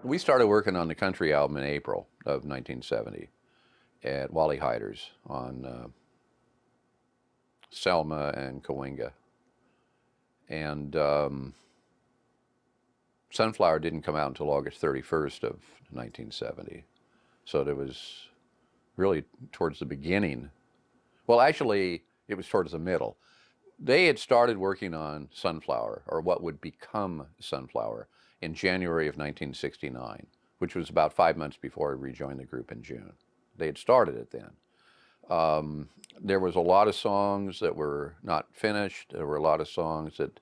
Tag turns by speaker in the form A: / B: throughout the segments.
A: We started working on the country album in April of 1970 at Wally Hyder's on Selma and Cahuenga. And Sunflower didn't come out until August 31st of 1970. So it was really towards the beginning. Well, actually, it was towards the middle. They had started working on Sunflower, or what would become Sunflower, in January of 1969, which was about 5 months before I rejoined the group in June. They had started it then. There was a lot of songs that were not finished. There were a lot of songs that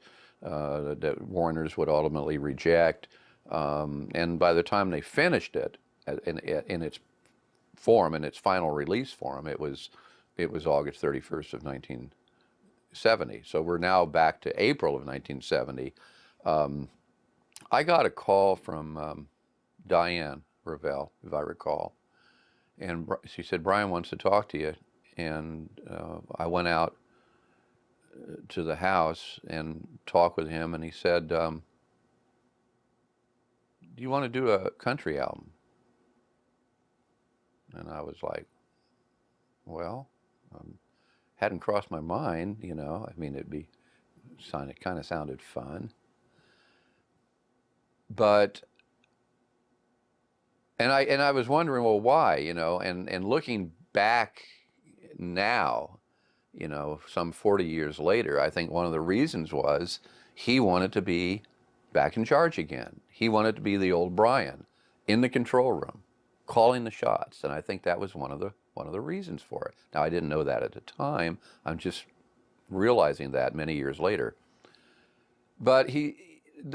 A: Warner's would ultimately reject. And by the time they finished it in its form, in its final release form, it was August 31st of 1970. So we're now back to April of 1970. I got a call from Diane Ravel, if I recall, and she said, Brian wants to talk to you. And I went out to the house and talked with him, and he said, do you want to do a country album? And I was like, well, hadn't crossed my mind, you know. I mean, it kind of sounded fun. But, and I was wondering, well, why, you know, and looking back now, you know, some 40 years later, I think one of the reasons was he wanted to be back in charge again. He wanted to be the old Brian in the control room, calling the shots, and I think that was one of the reasons for it. Now, I didn't know that at the time. I'm just realizing that many years later. But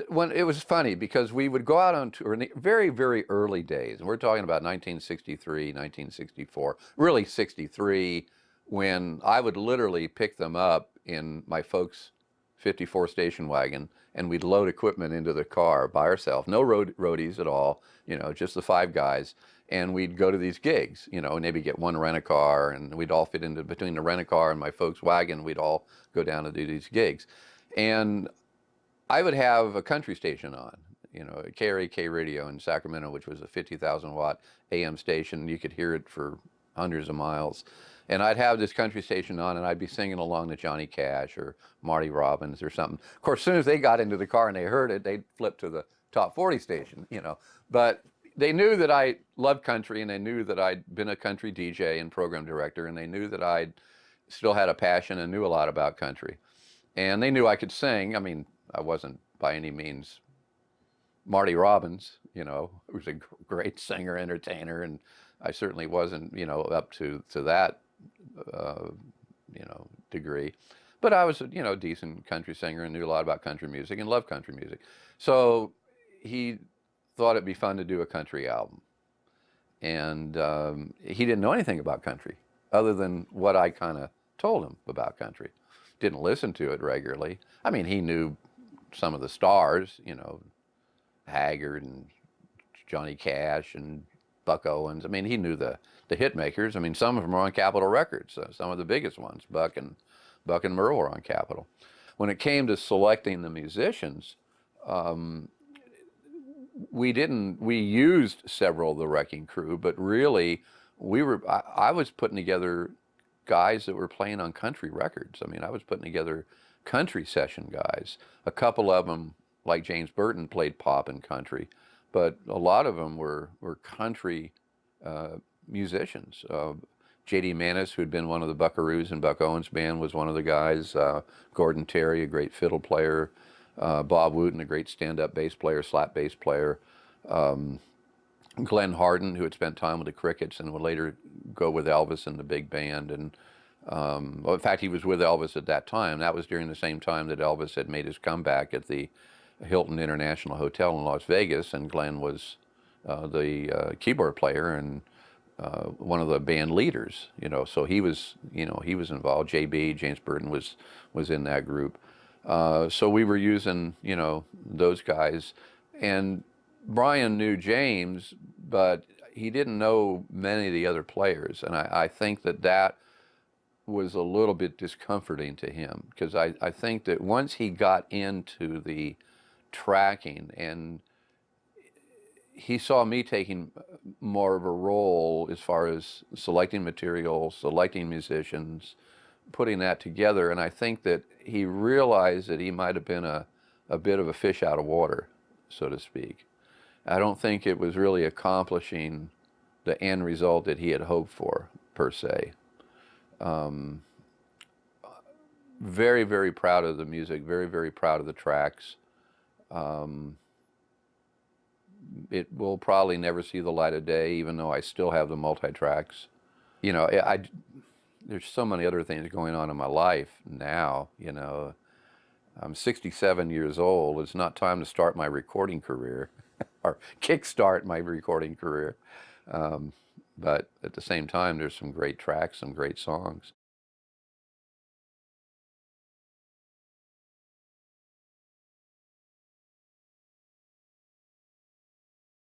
A: when it was funny because we would go out on tour in the very, very early days, and we're talking about 1963, 1964, really 63, when I would literally pick them up in my folks' 54 station wagon, and we'd load equipment into the car by ourselves, no roadies at all, you know, just the five guys, and we'd go to these gigs, you know, and maybe get one rent-a-car, and we'd all fit into between the rent-a-car and my folks' wagon. We'd all go down to do these gigs, and I would have a country station on, you know, KRAK radio in Sacramento, which was a 50,000 watt AM station. You could hear it for hundreds of miles. And I'd have this country station on, and I'd be singing along to Johnny Cash or Marty Robbins or something. Of course, as soon as they got into the car and they heard it, they'd flip to the top 40 station, you know. But they knew that I loved country, and they knew that I'd been a country DJ and program director, and they knew that I'd still had a passion and knew a lot about country. And they knew I could sing. I mean, I wasn't by any means Marty Robbins, you know, who's a great singer, entertainer, and I certainly wasn't, you know, up to that, you know, degree. But I was, you know, a decent country singer and knew a lot about country music and loved country music. So he thought it'd be fun to do a country album. And he didn't know anything about country other than what I kind of told him about country. Didn't listen to it regularly. I mean, he knew some of the stars, you know, Haggard and Johnny Cash and Buck Owens. I mean, he knew the hit makers. I mean, some of them were on Capitol Records, some of the biggest ones. Buck and Merle were on Capitol. When it came to selecting the musicians, we used several of the Wrecking Crew, but really I was putting together guys that were playing on country records. I mean, I was putting together country session guys. A couple of them, like James Burton, played pop and country, but a lot of them were country musicians. J.D. Manis, who had been one of the Buckaroos in Buck Owens' band, was one of the guys. Gordon Terry, a great fiddle player. Bob Wooten, a great stand-up bass player, slap bass player. Glenn Hardin, who had spent time with the Crickets and would later go with Elvis in the big band. And well, in fact, he was with Elvis at that time. That was during the same time that Elvis had made his comeback at the Hilton International Hotel in Las Vegas, and Glenn was the keyboard player and one of the band leaders. You know, so he was involved. JB, James Burton, was in that group. So we were using, you know, those guys, and Brian knew James, but he didn't know many of the other players, and I think that was a little bit discomforting to him, because I think that once he got into the tracking, and he saw me taking more of a role as far as selecting materials, selecting musicians, putting that together. And I think that he realized that he might have been a bit of a fish out of water, so to speak. I don't think it was really accomplishing the end result that he had hoped for, per se. Um, Very, very proud of the music, very, very proud of the tracks. Um, it will probably never see the light of day, even though I still have the multi-tracks. You know, there's so many other things going on in my life now, you know. I'm 67 years old. It's not time to start my recording career or kickstart my recording career. Um, but at the same time, there's some great tracks, some great songs.